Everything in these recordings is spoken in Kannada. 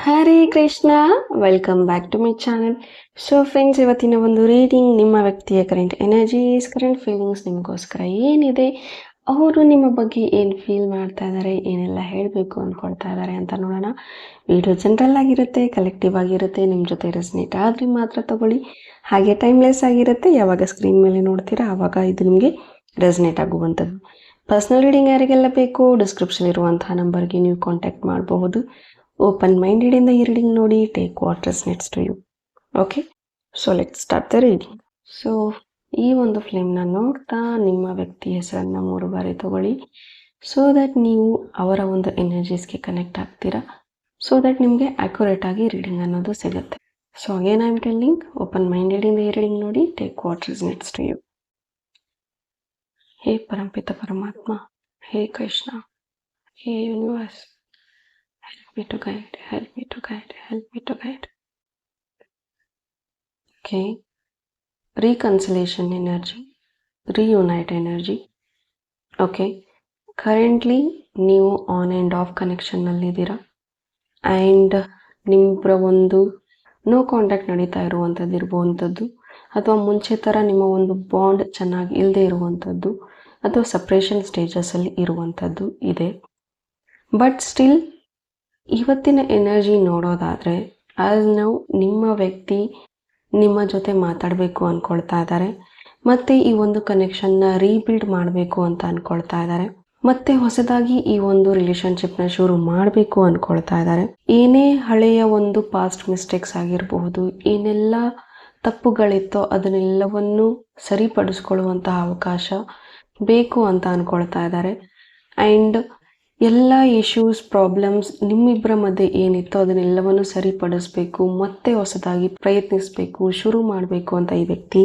Hare Krishna, welcome back to my channel. So friends, ಇವತ್ತಿನ ಒಂದು ರೀಡಿಂಗ್ ನಿಮ್ಮ ವ್ಯಕ್ತಿಯ ಕರೆಂಟ್ ಎನರ್ಜೀಸ್, ಕರೆಂಟ್ ಫೀಲಿಂಗ್ಸ್ ನಿಮಗೋಸ್ಕರ ಏನಿದೆ, ಅವರು ನಿಮ್ಮ ಬಗ್ಗೆ ಏನು ಫೀಲ್ ಮಾಡ್ತಾ ಇದ್ದಾರೆ, ಏನೆಲ್ಲ ಹೇಳಬೇಕು ಅಂದ್ಕೊಳ್ತಾ ಇದ್ದಾರೆ ಅಂತ ನೋಡೋಣ. ವಿಡಿಯೋ ಜನರಲ್ ಆಗಿರುತ್ತೆ, ಕಲೆಕ್ಟಿವ್ ಆಗಿರುತ್ತೆ, ನಿಮ್ಮ ಜೊತೆ ರೆಸನೇಟ್ ಆದರೆ ಮಾತ್ರ ತಗೊಳ್ಳಿ. ಹಾಗೆ ಟೈಮ್ಲೆಸ್ ಆಗಿರುತ್ತೆ, ಯಾವಾಗ ಸ್ಕ್ರೀನ್ ಮೇಲೆ ನೋಡ್ತೀರಾ ಆವಾಗ ಇದು ನಿಮಗೆ ರೆಸನೇಟ್ ಆಗುವಂಥದ್ದು. ಪರ್ಸ್ನಲ್ ರೀಡಿಂಗ್ ಯಾರಿಗೆಲ್ಲ ಬೇಕು, ಡಿಸ್ಕ್ರಿಪ್ಷನ್ ಇರುವಂತಹ ನಂಬರ್ಗೆ ನೀವು ಕಾಂಟ್ಯಾಕ್ಟ್ ಮಾಡಬಹುದು. ಓಪನ್ ಮೈಂಡೆಡಿಂದ ಈ ರೀಡಿಂಗ್ ನೋಡಿ, take what resonates to you. Okay, so let's start the reading. So ಈ ಒಂದು ಫ್ಲೇಮ್ನ ನೋಡ್ತಾ ನಿಮ್ಮ ವ್ಯಕ್ತಿ ಹೆಸರನ್ನು 3 ಬಾರಿ ತಗೊಳ್ಳಿ, ಸೊ ದಟ್ ನೀವು ಅವರ ಒಂದು ಎನರ್ಜೀಸ್ಗೆ ಕನೆಕ್ಟ್ ಆಗ್ತೀರಾ, ಸೊ ದಟ್ ನಿಮಗೆ ಅಕ್ಯುರೇಟ್ ಆಗಿ ರೀಡಿಂಗ್ ಅನ್ನೋದು ಸಿಗುತ್ತೆ. So again I am telling, open ಮೈಂಡೆಡಿಂದ ಈ ರೀಡಿಂಗ್ ನೋಡಿ, take what resonates to you. ಹೇ ಪರಂಪಿತ ಪರಮಾತ್ಮ, ಹೇ ಕೃಷ್ಣ, ಹೇ universe, help me to guide, help me to guide, help me to guide. Okay, reconciliation energy, reunite energy. Okay, currently ನೀವು ಆನ್ ಆ್ಯಂಡ್ ಆಫ್ ಕನೆಕ್ಷನ್ನಲ್ಲಿದ್ದೀರಾ, ಆ್ಯಂಡ್ ನಿಮ್ಮರ ಒಂದು ನೋ ಕಾಂಟ್ಯಾಕ್ಟ್ ನಡೀತಾ ಇರುವಂಥದ್ದು ಇರುವಂಥದ್ದು, ಅಥವಾ ಮುಂಚೆ ಥರ ನಿಮ್ಮ ಒಂದು ಬಾಂಡ್ ಚೆನ್ನಾಗಿ ಇಲ್ಲದೆ ಇರುವಂಥದ್ದು, ಅಥವಾ ಸಪ್ರೇಷನ್ ಸ್ಟೇಜಸಲ್ಲಿ ಇರುವಂಥದ್ದು ಇದೆ. ಬಟ್ ಸ್ಟಿಲ್ ಇವತ್ತಿನ ಎನರ್ಜಿ ನೋಡೋದಾದರೆ, ಆಸ್ ನಾವು ನಿಮ್ಮ ವ್ಯಕ್ತಿ ನಿಮ್ಮ ಜೊತೆ ಮಾತಾಡಬೇಕು ಅಂದ್ಕೊಳ್ತಾ ಇದ್ದಾರೆ, ಮತ್ತು ಈ ಒಂದು ಕನೆಕ್ಷನ್ನ ರೀಬಿಲ್ಡ್ ಮಾಡಬೇಕು ಅಂತ ಅಂದ್ಕೊಳ್ತಾ ಇದ್ದಾರೆ, ಮತ್ತು ಹೊಸದಾಗಿ ಈ ಒಂದು ರಿಲೇಷನ್ಶಿಪ್ನ ಶುರು ಮಾಡಬೇಕು ಅಂದ್ಕೊಳ್ತಾ ಇದ್ದಾರೆ. ಏನೇ ಹಳೆಯ ಒಂದು ಪಾಸ್ಟ್ ಮಿಸ್ಟೇಕ್ಸ್ ಆಗಿರಬಹುದು, ಏನೆಲ್ಲ ತಪ್ಪುಗಳಿತ್ತೋ ಅದನ್ನೆಲ್ಲವನ್ನು ಸರಿಪಡಿಸ್ಕೊಳ್ಳುವಂತಹ ಅವಕಾಶ ಬೇಕು ಅಂತ ಅಂದ್ಕೊಳ್ತಾ ಇದ್ದಾರೆ. ಆ್ಯಂಡ್ ಎಲ್ಲ ಇಶ್ಯೂಸ್, ಪ್ರಾಬ್ಲಮ್ಸ್ ನಿಮ್ಮಿಬ್ಬರ ಮಧ್ಯೆ ಏನಿತ್ತೋ ಅದನ್ನೆಲ್ಲವನ್ನು ಸರಿಪಡಿಸ್ಬೇಕು, ಮತ್ತೆ ಹೊಸದಾಗಿ ಪ್ರಯತ್ನಿಸಬೇಕು, ಶುರು ಮಾಡಬೇಕು ಅಂತ ಈ ವ್ಯಕ್ತಿ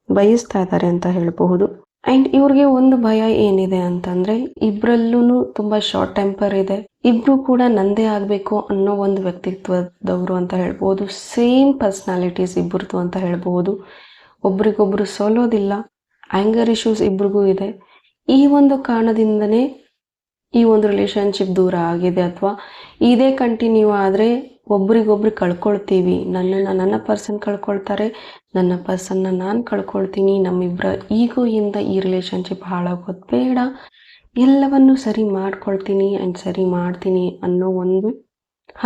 ಬಯಸ್ತಾ ಇದ್ದಾರೆ ಅಂತ ಹೇಳಬಹುದು. ಆ್ಯಂಡ್ ಇವ್ರಿಗೆ ಒಂದು ಭಯ ಏನಿದೆ ಅಂತಂದರೆ, ಇಬ್ಬರಲ್ಲೂ ತುಂಬ ಶಾರ್ಟ್ ಟೆಂಪರ್ ಇದೆ, ಇಬ್ಬರು ಕೂಡ ನಂದೇ ಆಗಬೇಕು ಅನ್ನೋ ಒಂದು ವ್ಯಕ್ತಿತ್ವದವರು ಅಂತ ಹೇಳ್ಬೋದು. ಸೇಮ್ ಪರ್ಸ್ನಾಲಿಟೀಸ್ ಇಬ್ಬರದು ಅಂತ ಹೇಳ್ಬೋದು. ಒಬ್ರಿಗೊಬ್ರು ಸೋಲೋದಿಲ್ಲ, ಆ್ಯಂಗರ್ ಇಶ್ಯೂಸ್ ಇಬ್ರಿಗೂ ಇದೆ. ಈ ಒಂದು ಕಾರಣದಿಂದನೇ ಈ ಒಂದು ರಿಲೇಷನ್ಶಿಪ್ ದೂರ ಆಗಿದೆ, ಅಥವಾ ಇದೇ ಕಂಟಿನ್ಯೂ ಆದರೆ ಒಬ್ರಿಗೊಬ್ರು ಕಳ್ಕೊಳ್ತೀವಿ, ನನ್ನ ಪರ್ಸನ್ ಕಳ್ಕೊಳ್ತಾರೆ, ನನ್ನ ಪರ್ಸನ್ನ ನಾನು ಕಳ್ಕೊಳ್ತೀನಿ, ನಮ್ಮಿಬ್ಬರ ಈಗೋಯಿಂದ ಈ ರಿಲೇಷನ್ಶಿಪ್ ಹಾಳಾಗೋದು ಬೇಡ, ಎಲ್ಲವನ್ನು ಸರಿ ಮಾಡ್ಕೊಳ್ತೀನಿ ಆ್ಯಂಡ್ ಸರಿ ಮಾಡ್ತೀನಿ ಅನ್ನೋ ಒಂದು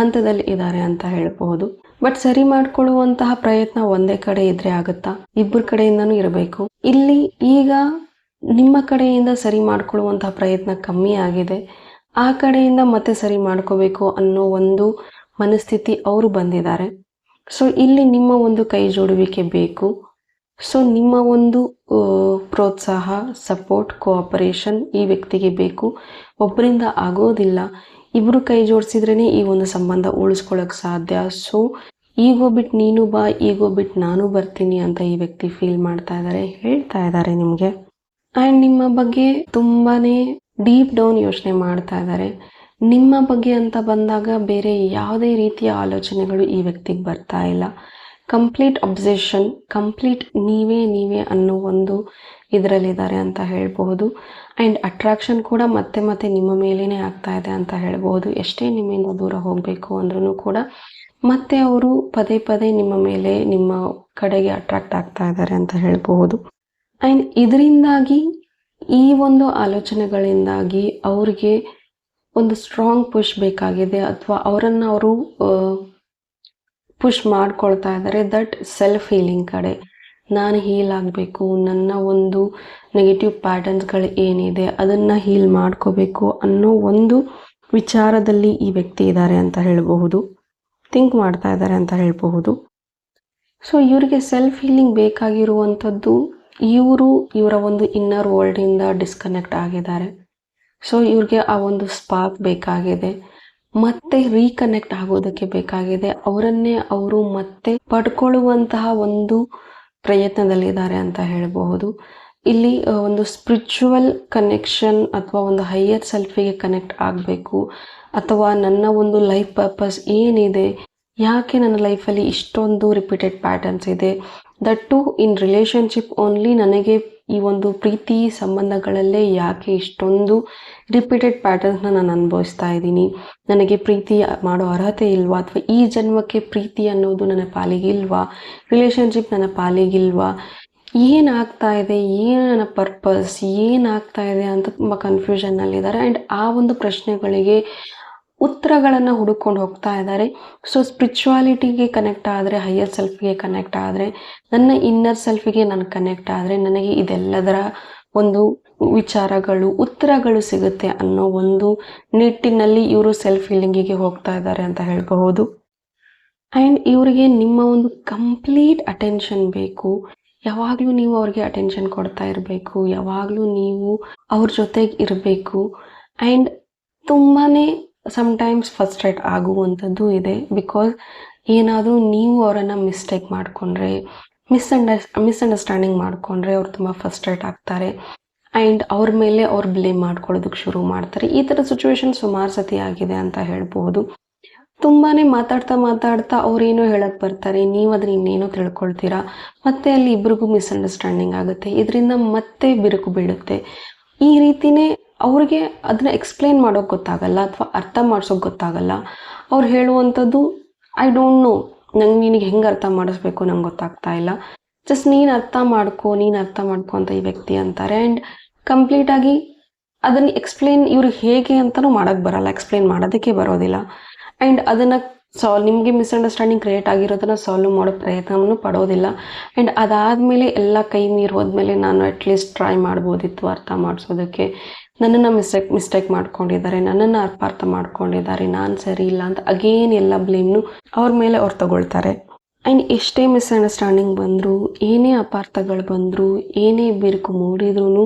ಹಂತದಲ್ಲಿ ಇದ್ದಾರೆ ಅಂತ ಹೇಳ್ಬೋದು. ಬಟ್ ಸರಿ ಮಾಡ್ಕೊಳ್ಳುವಂತಹ ಪ್ರಯತ್ನ ಒಂದೇ ಕಡೆ ಇದ್ರೆ ಆಗುತ್ತಾ, ಇಬ್ಬರ ಕಡೆಯಿಂದನೂ ಇರಬೇಕು. ಇಲ್ಲಿ ಈಗ ನಿಮ್ಮ ಕಡೆಯಿಂದ ಸರಿ ಮಾಡ್ಕೊಳ್ಳುವಂತಹ ಪ್ರಯತ್ನ ಕಮ್ಮಿ ಆಗಿದೆ, ಆ ಕಡೆಯಿಂದ ಮತ್ತೆ ಸರಿ ಮಾಡ್ಕೋಬೇಕು ಅನ್ನೋ ಒಂದು ಮನಸ್ಥಿತಿ ಅವರು ಬಂದಿದ್ದಾರೆ. ಸೊ ಇಲ್ಲಿ ನಿಮ್ಮ ಒಂದು ಕೈ ಜೋಡುವಿಕೆ ಬೇಕು. ಸೊ ನಿಮ್ಮ ಒಂದು ಪ್ರೋತ್ಸಾಹ, ಸಪೋರ್ಟ್, ಕೋಆಪರೇಷನ್ ಈ ವ್ಯಕ್ತಿಗೆ ಬೇಕು. ಒಬ್ಬರಿಂದ ಆಗೋದಿಲ್ಲ, ಇಬ್ಬರು ಕೈ ಜೋಡಿಸಿದ್ರೇ ಈ ಒಂದು ಸಂಬಂಧ ಉಳಿಸ್ಕೊಳ್ಳೋಕೆ ಸಾಧ್ಯ. ಸೊ ಈಗೋ ಬಿಟ್ಟು ನೀನು ಬಾ, ಈಗೋ ಬಿಟ್ಟು ನಾನು ಬರ್ತೀನಿ ಅಂತ ಈ ವ್ಯಕ್ತಿ ಫೀಲ್ ಮಾಡ್ತಾ ಇದ್ದಾರೆ, ಹೇಳ್ತಾ ಇದ್ದಾರೆ ನಿಮಗೆ. ಆ್ಯಂಡ್ ನಿಮ್ಮ ಬಗ್ಗೆ ತುಂಬಾ ಡೀಪ್ ಡೌನ್ ಯೋಚನೆ ಮಾಡ್ತಾ ಇದ್ದಾರೆ. ನಿಮ್ಮ ಬಗ್ಗೆ ಅಂತ ಬಂದಾಗ ಬೇರೆ ಯಾವುದೇ ರೀತಿಯ ಆಲೋಚನೆಗಳು ಈ ವ್ಯಕ್ತಿಗೆ ಬರ್ತಾ ಇಲ್ಲ. ಕಂಪ್ಲೀಟ್ ಅಬ್ಸೆಷನ್, ಕಂಪ್ಲೀಟ್ ನೀವೇ ಅನ್ನೋ ಒಂದು ಇದರಲ್ಲಿದ್ದಾರೆ ಅಂತ ಹೇಳ್ಬಹುದು. ಆ್ಯಂಡ್ ಅಟ್ರಾಕ್ಷನ್ ಕೂಡ ಮತ್ತೆ ನಿಮ್ಮ ಮೇಲೇ ಆಗ್ತಾ ಇದೆ ಅಂತ ಹೇಳ್ಬಹುದು. ಎಷ್ಟೇ ನಿಮ್ಮಿಂದ ದೂರ ಹೋಗಬೇಕು ಅಂದ್ರೂ ಕೂಡ ಮತ್ತೆ ಅವರು ಪದೇ ನಿಮ್ಮ ಮೇಲೆ, ನಿಮ್ಮ ಕಡೆಗೆ ಅಟ್ರಾಕ್ಟ್ ಆಗ್ತಾ ಇದ್ದಾರೆ ಅಂತ ಹೇಳ್ಬಹುದು. ಆ್ಯಂಡ್ ಇದರಿಂದಾಗಿ, ಈ ಒಂದು ಆಲೋಚನೆಗಳಿಂದಾಗಿ ಅವ್ರಿಗೆ ಒಂದು ಸ್ಟ್ರಾಂಗ್ ಪುಷ್ ಬೇಕಾಗಿದೆ, ಅಥವಾ ಅವರನ್ನು ಅವರು ಪುಷ್ ಮಾಡ್ಕೊಳ್ತಾ ಇದ್ದಾರೆ ದಟ್ ಸೆಲ್ಫ್ ಹೀಲಿಂಗ್ ಕಡೆ. ನಾನು ಹೀಲ್ ಆಗಬೇಕು, ನನ್ನ ಒಂದು ನೆಗೆಟಿವ್ ಪ್ಯಾಟರ್ನ್ಸ್ಗಳು ಏನಿದೆ ಅದನ್ನು ಹೀಲ್ ಮಾಡ್ಕೋಬೇಕು ಅನ್ನೋ ಒಂದು ವಿಚಾರದಲ್ಲಿ ಈ ವ್ಯಕ್ತಿ ಇದ್ದಾರೆ ಅಂತ ಹೇಳಬಹುದು, ಥಿಂಕ್ ಮಾಡ್ತಾ ಇದ್ದಾರೆ ಅಂತ ಹೇಳಬಹುದು. ಸೊ ಇವರಿಗೆ ಸೆಲ್ಫ್ ಹೀಲಿಂಗ್ ಬೇಕಾಗಿರುವಂಥದ್ದು, ಇವರ ಒಂದು ಇನ್ನರ್ ವರ್ಲ್ಡಿಂದ ಡಿಸ್ಕನೆಕ್ಟ್ ಆಗಿದ್ದಾರೆ. ಸೊ ಇವ್ರಿಗೆ ಆ ಒಂದು ಸ್ಪಾರ್ಕ್ ಬೇಕಾಗಿದೆ, ಮತ್ತೆ ರೀಕನೆಕ್ಟ್ ಆಗೋದಕ್ಕೆ ಬೇಕಾಗಿದೆ, ಅವರನ್ನೇ ಅವರು ಮತ್ತೆ ಪಡ್ಕೊಳ್ಳುವಂತಹ ಒಂದು ಪ್ರಯತ್ನದಲ್ಲಿದ್ದಾರೆ ಅಂತ ಹೇಳಬಹುದು. ಇಲ್ಲಿ ಒಂದು ಸ್ಪಿರಿಚುವಲ್ ಕನೆಕ್ಷನ್ ಅಥವಾ ಒಂದು ಹೈಯರ್ ಸೆಲ್ಫಿಗೆ ಕನೆಕ್ಟ್ ಆಗಬೇಕು, ಅಥವಾ ನನ್ನ ಒಂದು ಲೈಫ್ ಪರ್ಪಸ್ ಏನಿದೆ, ಯಾಕೆ ನನ್ನ ಲೈಫಲ್ಲಿ ಇಷ್ಟೊಂದು ರಿಪೀಟೆಡ್ ಪ್ಯಾಟರ್ನ್ಸ್ ಇದೆ, that too in relationship only, ನನಗೆ ಈ ಒಂದು ಪ್ರೀತಿ ಸಂಬಂಧಗಳಲ್ಲೇ ಯಾಕೆ ಇಷ್ಟೊಂದು ರಿಪೀಟೆಡ್ ಪ್ಯಾಟರ್ನ್ಸ್ನ ನಾನು ಅನುಭವಿಸ್ತಾ ಇದ್ದೀನಿ, ನನಗೆ ಪ್ರೀತಿ ಮಾಡೋ ಅರ್ಹತೆ ಇಲ್ವಾ, ಅಥವಾ ಈ ಜನ್ಮಕ್ಕೆ ಪ್ರೀತಿ ಅನ್ನೋದು ನನ್ನ ಪಾಲಿಗಿಲ್ವಾ, ರಿಲೇಷನ್ಶಿಪ್ ನನ್ನ ಪಾಲಿಗಿಲ್ವಾ, ಏನಾಗ್ತಾ ಇದೆ, ಏನು ನನ್ನ ಪರ್ಪಸ್, ಏನಾಗ್ತಾ ಇದೆ ಅಂತ ತುಂಬ ಕನ್ಫ್ಯೂಷನ್ನಲ್ಲಿದ್ದಾರೆ. ಆ್ಯಂಡ್ ಆ ಒಂದು ಪ್ರಶ್ನೆಗಳಿಗೆ ಉತ್ತರಗಳನ್ನು ಹುಡುಕೊಂಡು ಹೋಗ್ತಾ ಇದ್ದಾರೆ. ಸೊ ಸ್ಪಿರಿಚುವಾಲಿಟಿಗೆ ಕನೆಕ್ಟ್ ಆದರೆ, ಹೈಯರ್ ಸೆಲ್ಫ್ಗೆ ಕನೆಕ್ಟ್ ಆದರೆ, ನನ್ನ ಇನ್ನರ್ ಸೆಲ್ಫಿಗೆ ನಾನು ಕನೆಕ್ಟ್ ಆದರೆ ನನಗೆ ಇದೆಲ್ಲದರ ಒಂದು ವಿಚಾರಗಳು, ಉತ್ತರಗಳು ಸಿಗುತ್ತೆ ಅನ್ನೋ ಒಂದು ನಿಟ್ಟಿನಲ್ಲಿ ಇವರು ಸೆಲ್ಫ್ ಹೀಲಿಂಗಿಗೆ ಹೋಗ್ತಾ ಇದ್ದಾರೆ ಅಂತ ಹೇಳಬಹುದು. ಆ್ಯಂಡ್ ಇವರಿಗೆ ನಿಮ್ಮ ಒಂದು ಕಂಪ್ಲೀಟ್ ಅಟೆನ್ಷನ್ ಬೇಕು. ಯಾವಾಗಲೂ ನೀವು ಅವ್ರಿಗೆ ಅಟೆನ್ಷನ್ ಕೊಡ್ತಾ ಇರಬೇಕು, ಯಾವಾಗಲೂ ನೀವು ಅವ್ರ ಜೊತೆಗೆ ಇರಬೇಕು. ಆ್ಯಂಡ್ ತುಂಬಾ ಸಮ್ಟೈಮ್ಸ್ ಫಸ್ಟ್ರೇಟ್ ಆಗುವಂಥದ್ದು ಇದೆ. ಬಿಕಾಸ್ ಏನಾದರೂ ನೀವು ಅವರನ್ನು ಮಿಸ್ಟೇಕ್ ಮಾಡಿಕೊಂಡ್ರೆ, ಮಿಸ್ಅಂಡರ್ಸ್ಟ್ಯಾಂಡಿಂಗ್ ಮಾಡಿಕೊಂಡ್ರೆ ಅವ್ರು ತುಂಬ ಫಸ್ಟ್ರೇಟ್ ಆಗ್ತಾರೆ. ಆ್ಯಂಡ್ ಅವ್ರ ಮೇಲೆ ಅವ್ರು ಬ್ಲೇಮ್ ಮಾಡ್ಕೊಳ್ಳೋದಕ್ಕೆ ಶುರು ಮಾಡ್ತಾರೆ. ಈ ಥರ ಸಿಚುವೇಶನ್ ಸುಮಾರು ಸತಿ ಆಗಿದೆ ಅಂತ ಹೇಳ್ಬೋದು. ತುಂಬಾ ಮಾತಾಡ್ತಾ ಅವ್ರೇನೋ ಹೇಳಕ್ಕೆ ಬರ್ತಾರೆ, ನೀವು ಅದನ್ನ ಇನ್ನೇನೋ ತಿಳ್ಕೊಳ್ತೀರಾ, ಮತ್ತೆ ಅಲ್ಲಿ ಇಬ್ರಿಗೂ ಮಿಸ್ಅಂಡರ್ಸ್ಟ್ಯಾಂಡಿಂಗ್ ಆಗುತ್ತೆ. ಇದರಿಂದ ಮತ್ತೆ ಬಿರುಕು ಬೀಳುತ್ತೆ. ಈ ರೀತಿನೇ ಅವ್ರಿಗೆ ಅದನ್ನ ಎಕ್ಸ್ಪ್ಲೇನ್ ಮಾಡೋಕೆ ಗೊತ್ತಾಗಲ್ಲ, ಅಥವಾ ಅರ್ಥ ಮಾಡ್ಸೋಕೆ ಗೊತ್ತಾಗಲ್ಲ. ಅವ್ರು ಹೇಳುವಂಥದ್ದು ಐ ಡೋಂಟ್ ನೋ, ನಂಗೆ ನಿನಗೆ ಹೆಂಗೆ ಅರ್ಥ ಮಾಡಿಸ್ಬೇಕು ನಂಗೆ ಗೊತ್ತಾಗ್ತಾ ಇಲ್ಲ, ಜಸ್ಟ್ ನೀನು ಅರ್ಥ ಮಾಡ್ಕೊ ಅಂತ ಈ ವ್ಯಕ್ತಿ ಅಂತಾರೆ. ಆ್ಯಂಡ್ ಕಂಪ್ಲೀಟಾಗಿ ಅದನ್ನು ಎಕ್ಸ್ಪ್ಲೇನ್ ಇವ್ರಿಗೆ ಹೇಗೆ ಅಂತಲೂ ಮಾಡೋಕ್ಕೆ ಬರಲ್ಲ, ಎಕ್ಸ್ಪ್ಲೇನ್ ಮಾಡೋದಕ್ಕೆ ಬರೋದಿಲ್ಲ. ಆ್ಯಂಡ್ ಅದನ್ನು ನಿಮಗೆ ಮಿಸ್ಅಂಡರ್ಸ್ಟ್ಯಾಂಡಿಂಗ್ ಕ್ರಿಯೇಟ್ ಆಗಿರೋದನ್ನು ಸಾಲ್ವ್ ಮಾಡೋ ಪ್ರಯತ್ನವನ್ನು ಪಡೋದಿಲ್ಲ. ಆ್ಯಂಡ್ ಅದಾದಮೇಲೆ ಎಲ್ಲ ಕೈ ಮೀರಿ ಹೋದ್ಮೇಲೆ ನಾನು ಅಟ್ಲೀಸ್ಟ್ ಟ್ರೈ ಮಾಡ್ಬೋದಿತ್ತು ಅರ್ಥ ಮಾಡಿಸೋದಕ್ಕೆ, ನನ್ನನ್ನು ಮಿಸ್ಟೇಕ್ ಮಾಡ್ಕೊಂಡಿದ್ದಾರೆ, ನನ್ನನ್ನು ಅಪಾರ್ಥ ಮಾಡ್ಕೊಂಡಿದ್ದಾರೆ, ನಾನು ಸರಿ ಇಲ್ಲ ಅಂತ ಅಗೇನ್ ಎಲ್ಲ ಬ್ಲೇಮ್ನು ಅವ್ರ ಮೇಲೆ ಅವ್ರು ತಗೊಳ್ತಾರೆ. ಆ್ಯಂಡ್ ಎಷ್ಟೇ ಮಿಸ್ಅಂಡರ್ಸ್ಟ್ಯಾಂಡಿಂಗ್ ಬಂದರೂ, ಏನೇ ಅಪಾರ್ಥಗಳು ಬಂದರೂ, ಏನೇ ಬಿರುಕು ಮೂಡಿದ್ರೂ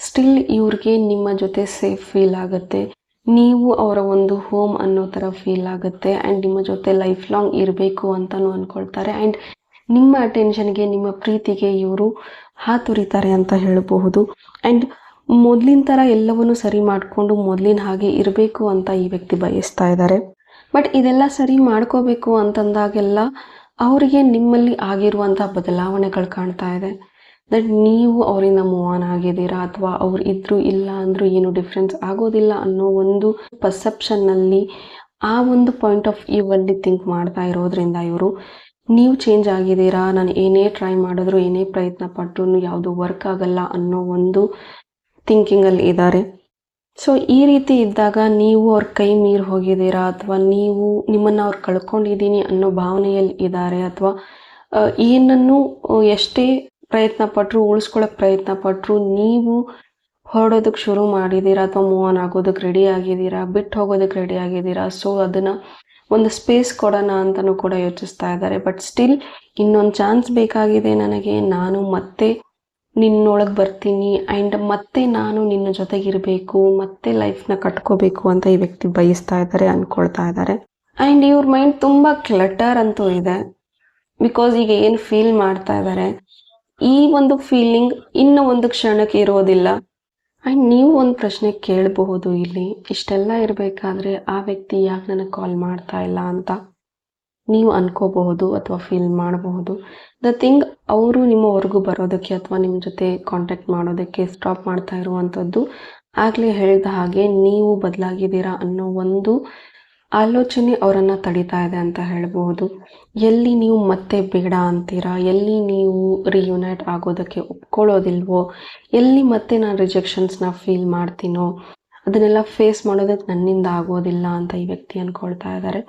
ಸ್ಟಿಲ್ ಇವ್ರಿಗೆ ನಿಮ್ಮ ಜೊತೆ ಸೇಫ್ ಫೀಲ್ ಆಗುತ್ತೆ. ನೀವು ಅವರ ಒಂದು ಹೋಮ್ ಅನ್ನೋ ಥರ ಫೀಲ್ ಆಗುತ್ತೆ. ಆ್ಯಂಡ್ ನಿಮ್ಮ ಜೊತೆ ಲೈಫ್ ಲಾಂಗ್ ಇರಬೇಕು ಅಂತಲೂ ಅಂದ್ಕೊಳ್ತಾರೆ. ಆ್ಯಂಡ್ ನಿಮ್ಮ ಅಟೆನ್ಷನ್ಗೆ, ನಿಮ್ಮ ಪ್ರೀತಿಗೆ ಇವರು ಹಾತೊರಿತಾರೆ ಅಂತ ಹೇಳಬಹುದು. ಆ್ಯಂಡ್ ಮೊದಲಿನ ಥರ ಎಲ್ಲವನ್ನೂ ಸರಿ ಮಾಡಿಕೊಂಡು ಮೊದಲಿನ ಹಾಗೆ ಇರಬೇಕು ಅಂತ ಈ ವ್ಯಕ್ತಿ ಬಯಸ್ತಾ ಇದ್ದಾರೆ. ಬಟ್ ಇದೆಲ್ಲ ಸರಿ ಮಾಡ್ಕೋಬೇಕು ಅಂತಂದಾಗೆಲ್ಲ ಅವರಿಗೆ ನಿಮ್ಮಲ್ಲಿ ಆಗಿರುವಂಥ ಬದಲಾವಣೆಗಳು ಕಾಣ್ತಾ ಇದೆ. ದಟ್ ನೀವು ಅವರಿಂದ ಮೂವ್ ಆನ್ ಆಗಿದ್ದೀರಾ, ಅಥವಾ ಅವ್ರು ಇದ್ರೂ ಇಲ್ಲ ಅಂದರೂ ಏನು ಡಿಫ್ರೆನ್ಸ್ ಆಗೋದಿಲ್ಲ ಅನ್ನೋ ಒಂದು ಪರ್ಸೆಪ್ಷನ್ನಲ್ಲಿ, ಆ ಒಂದು ಪಾಯಿಂಟ್ ಆಫ್ ವ್ಯೂವಲ್ಲಿ ಥಿಂಕ್ ಮಾಡ್ತಾ ಇರೋದ್ರಿಂದ ಇವರು ನೀವು ಚೇಂಜ್ ಆಗಿದ್ದೀರಾ, ನಾನು ಏನೇ ಟ್ರೈ ಮಾಡಿದ್ರು, ಏನೇ ಪ್ರಯತ್ನ ಪಟ್ಟರು ಯಾವುದು ವರ್ಕ್ ಆಗಲ್ಲ ಅನ್ನೋ ಒಂದು ಥಿಂಕಿಂಗಲ್ಲಿ ಇದ್ದಾರೆ. ಸೊ ಈ ರೀತಿ ಇದ್ದಾಗ ನೀವು ಅವ್ರ ಕೈ ಮೀರಿ ಹೋಗಿದ್ದೀರಾ, ಅಥವಾ ನೀವು ನಿಮ್ಮನ್ನು ಅವ್ರು ಕಳ್ಕೊಂಡಿದ್ದೀನಿ ಅನ್ನೋ ಭಾವನೆಯಲ್ಲಿ ಇದ್ದಾರೆ, ಅಥವಾ ಏನನ್ನು ಎಷ್ಟೇ ಪ್ರಯತ್ನ ಪಟ್ಟರು, ಉಳಿಸ್ಕೊಳ್ಳೋಕೆ ಪ್ರಯತ್ನ ಪಟ್ಟರು, ನೀವು ಹೊರಡೋದಕ್ಕೆ ಶುರು ಮಾಡಿದ್ದೀರಾ, ಅಥವಾ ಮೂವ್ ಆನ್ ಆಗೋದಕ್ಕೆ ರೆಡಿ ಆಗಿದ್ದೀರಾ, ಬಿಟ್ಟು ಹೋಗೋದಕ್ಕೆ ರೆಡಿ ಆಗಿದ್ದೀರಾ. ಸೊ ಅದನ್ನು ಒಂದು ಸ್ಪೇಸ್ ಕೊಡೋಣ ಅಂತಲೂ ಕೂಡ ಯೋಚಿಸ್ತಾ ಇದ್ದಾರೆ. ಬಟ್ ಸ್ಟಿಲ್ ಇನ್ನೊಂದು ಚಾನ್ಸ್ ಬೇಕಾಗಿದೆ ನನಗೆ, ನಾನು ಮತ್ತೆ ನಿನ್ನೊಳಗೆ ಬರ್ತೀನಿ, ಆ್ಯಂಡ್ ಮತ್ತೆ ನಾನು ನಿನ್ನ ಜೊತೆಗಿರಬೇಕು, ಮತ್ತೆ ಲೈಫ್ನ ಕಟ್ಕೋಬೇಕು ಅಂತ ಈ ವ್ಯಕ್ತಿ ಬಯಸ್ತಾ ಇದ್ದಾರೆ, ಅಂದ್ಕೊಳ್ತಾ ಇದ್ದಾರೆ. ಆ್ಯಂಡ್ ಇವ್ರ ಮೈಂಡ್ ತುಂಬ ಕ್ಲಟರ್ ಅಂತೂ ಇದೆ. ಬಿಕಾಸ್ ಈಗ ಏನು ಫೀಲ್ ಮಾಡ್ತಾ ಇದ್ದಾರೆ, ಈ ಒಂದು ಫೀಲಿಂಗ್ ಇನ್ನು ಒಂದು ಕ್ಷಣಕ್ಕೆ ಇರೋದಿಲ್ಲ. ಆ್ಯಂಡ್ ನೀವು ಒಂದು ಪ್ರಶ್ನೆ ಕೇಳಬಹುದು ಇಲ್ಲಿ, ಇಷ್ಟೆಲ್ಲ ಇರಬೇಕಾದ್ರೆ ಆ ವ್ಯಕ್ತಿ ಯಾಕೆ ನನಗೆ ಕಾಲ್ ಮಾಡ್ತಾ ಇಲ್ಲ ಅಂತ ನೀವು ಅನ್ಕೋಬಹುದು ಅಥವಾ ಫೀಲ್ ಮಾಡಬಹುದು. ದ ಥಿಂಗ್, ಅವರು ನಿಮ್ಮವರೆಗೂ ಬರೋದಕ್ಕೆ ಅಥವಾ ನಿಮ್ಮ ಜೊತೆ ಕಾಂಟ್ಯಾಕ್ಟ್ ಮಾಡೋದಕ್ಕೆ ಸ್ಟಾಪ್ ಮಾಡ್ತಾ ಇರುವಂಥದ್ದು ಆಗಲೇ ಹೇಳಿದ ಹಾಗೆ ನೀವು ಬದಲಾಗಿದ್ದೀರಾ ಅನ್ನೋ ಒಂದು ಆಲೋಚನೆ ಅವರನ್ನು ತಡೀತಾ ಇದೆ ಅಂತ ಹೇಳ್ಬೋದು. ಎಲ್ಲಿ ನೀವು ಮತ್ತೆ ಬೇಡ ಅಂತೀರಾ, ಎಲ್ಲಿ ನೀವು ರಿಯುನೈಟ್ ಆಗೋದಕ್ಕೆ ಒಪ್ಕೊಳ್ಳೋದಿಲ್ವೋ, ಎಲ್ಲಿ ಮತ್ತೆ ನಾನು ರಿಜೆಕ್ಷನ್ಸ್ನ ಫೀಲ್ ಮಾಡ್ತೀನೋ, ಅದನ್ನೆಲ್ಲ ಫೇಸ್ ಮಾಡೋದಕ್ಕೆ ನನ್ನಿಂದ ಆಗೋದಿಲ್ಲ ಅಂತ ಈ ವ್ಯಕ್ತಿ ಅಂದ್ಕೊಳ್ತಾ ಇದ್ದಾರೆ.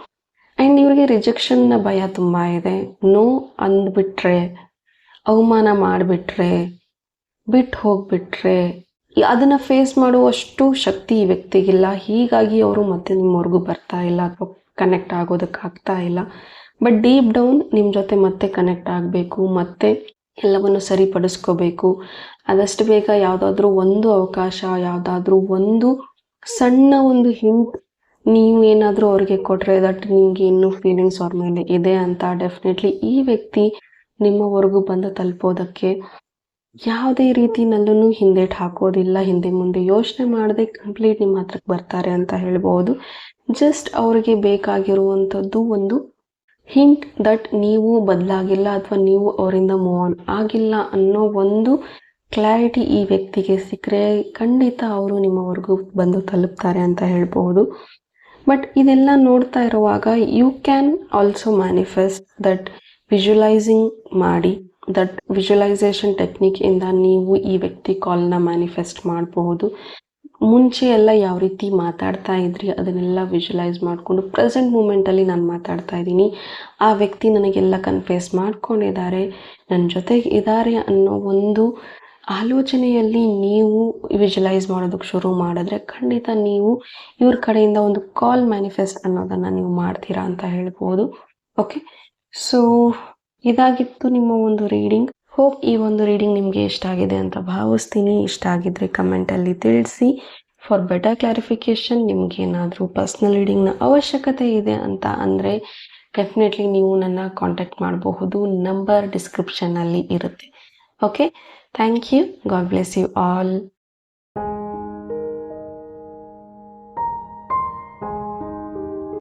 ಆ್ಯಂಡ್ ಇವರಿಗೆ ರಿಜೆಕ್ಷನ್ನ ಭಯ ತುಂಬ ಇದೆ. ನೋ ಅಂದ್ಬಿಟ್ರೆ, ಅವಮಾನ ಮಾಡಿಬಿಟ್ರೆ, ಬಿಟ್ಟು ಹೋಗ್ಬಿಟ್ರೆ ಅದನ್ನು ಫೇಸ್ ಮಾಡುವಷ್ಟು ಶಕ್ತಿ ಈ ವ್ಯಕ್ತಿಗಿಲ್ಲ. ಹೀಗಾಗಿ ಅವರು ಮತ್ತೆ ನಿಮ್ಮವರೆಗೂ ಬರ್ತಾ ಇಲ್ಲ ಅಥವಾ ಕನೆಕ್ಟ್ ಆಗೋದಕ್ಕಾಗ್ತಾ ಇಲ್ಲ. ಬಟ್ ಡೀಪ್ ಡೌನ್ ನಿಮ್ಮ ಜೊತೆ ಮತ್ತೆ ಕನೆಕ್ಟ್ ಆಗಬೇಕು, ಮತ್ತೆ ಎಲ್ಲವನ್ನು ಸರಿಪಡಿಸ್ಕೋಬೇಕು. ಆದಷ್ಟು ಬೇಗ ಯಾವುದಾದ್ರೂ ಒಂದು ಅವಕಾಶ, ಯಾವುದಾದ್ರೂ ಒಂದು ಸಣ್ಣ ಒಂದು ಹಿಂಟ್ ನೀವು ಏನಾದರೂ ಅವ್ರಿಗೆ ಕೊಟ್ಟರೆ, ದಟ್ ನಿಮಗೆ ಇನ್ನೂ ಫೀಲಿಂಗ್ಸ್ ಅವ್ರ ಮೇಲೆ ಇದೆ ಅಂತ ಡೆಫಿನೆಟ್ಲಿ ಈ ವ್ಯಕ್ತಿ ನಿಮ್ಮವರೆಗೂ ಬಂದು ತಲುಪೋದಕ್ಕೆ ಯಾವುದೇ ರೀತಿನಲ್ಲೂ ಹಿಂದೇಟು ಹಾಕೋದಿಲ್ಲ. ಹಿಂದೆ ಮುಂದೆ ಯೋಚನೆ ಮಾಡದೆ ಕಂಪ್ಲೀಟ್ ನಿಮ್ಮ ಹತ್ರಕ್ಕೆ ಬರ್ತಾರೆ ಅಂತ ಹೇಳ್ಬೋದು. ಜಸ್ಟ್ ಅವ್ರಿಗೆ ಬೇಕಾಗಿರುವಂಥದ್ದು ಒಂದು ಹಿಂಟ್, ದಟ್ ನೀವು ಬದಲಾಗಿಲ್ಲ ಅಥವಾ ನೀವು ಅವರಿಂದ ಮೂವ್ ಆನ್ ಆಗಿಲ್ಲ ಅನ್ನೋ ಒಂದು ಕ್ಲಾರಿಟಿ ಈ ವ್ಯಕ್ತಿಗೆ ಸಿಕ್ಕರೆ ಖಂಡಿತ ಅವರು ನಿಮ್ಮವರೆಗೂ ಬಂದು ತಲುಪ್ತಾರೆ ಅಂತ ಹೇಳ್ಬೋದು. ಬಟ್ ಇದೆಲ್ಲ ನೋಡ್ತಾ ಇರುವಾಗ you can also manifest that visualizing ಮಾಡಿ. ದಟ್ ವಿಜುವಲೈಸೇಷನ್ ಟೆಕ್ನಿಕ್ ಇಂದ ನೀವು ಈ ವ್ಯಕ್ತಿ ಕಾಲ್ನ ಮ್ಯಾನಿಫೆಸ್ಟ್ ಮಾಡಬಹುದು. ಮುಂಚೆ ಎಲ್ಲ ಯಾವ ರೀತಿ ಮಾತಾಡ್ತಾ ಇದ್ರಿ ಅದನ್ನೆಲ್ಲ ವಿಜುವಲೈಸ್ ಮಾಡಿಕೊಂಡು ಪ್ರೆಸೆಂಟ್ ಮೂಮೆಂಟಲ್ಲಿ ನಾನು ಮಾತಾಡ್ತಾ ಇದ್ದೀನಿ, ಆ ವ್ಯಕ್ತಿ ನನಗೆಲ್ಲ ಕನ್ಫೆಸ್ ಮಾಡ್ಕೊಂಡಿದ್ದಾರೆ, ನನ್ನ ಜೊತೆಗೆ ಇದ್ದಾರೆ ಅನ್ನೋ ಒಂದು ಆಲೋಚನೆಯಲ್ಲಿ ನೀವು ವಿಜುವಲೈಸ್ ಮಾಡೋದಕ್ಕೆ ಶುರು ಮಾಡಿದ್ರೆ ಖಂಡಿತ ನೀವು ಇವ್ರ ಕಡೆಯಿಂದ ಒಂದು ಕಾಲ್ ಮ್ಯಾನಿಫೆಸ್ಟ್ ಅನ್ನೋದನ್ನು ನೀವು ಮಾಡ್ತೀರಾ ಅಂತ ಹೇಳ್ಬೋದು. ಓಕೆ, ಸೊ ಇದಾಗಿತ್ತು ನಿಮ್ಮ ಒಂದು ರೀಡಿಂಗ್. ಹೋಪ್ ಈ ಒಂದು ರೀಡಿಂಗ್ ನಿಮಗೆ ಇಷ್ಟ ಆಗಿದೆ ಅಂತ ಭಾವಿಸ್ತೀನಿ. ಇಷ್ಟ ಆಗಿದ್ರೆ ಕಮೆಂಟಲ್ಲಿ ತಿಳಿಸಿ. ಫಾರ್ ಬೆಟರ್ ಕ್ಲಾರಿಫಿಕೇಶನ್ ನಿಮಗೇನಾದರೂ ಪರ್ಸ್ನಲ್ ರೀಡಿಂಗ್ನ ಅವಶ್ಯಕತೆ ಇದೆ ಅಂತ ಅಂದರೆ ಡೆಫಿನೆಟ್ಲಿ ನೀವು ನನ್ನ ಕಾಂಟ್ಯಾಕ್ಟ್ ಮಾಡಬಹುದು. ನಂಬರ್ ಡಿಸ್ಕ್ರಿಪ್ಷನ್ನಲ್ಲಿ ಇರುತ್ತೆ. Okay, thank you. God bless you all.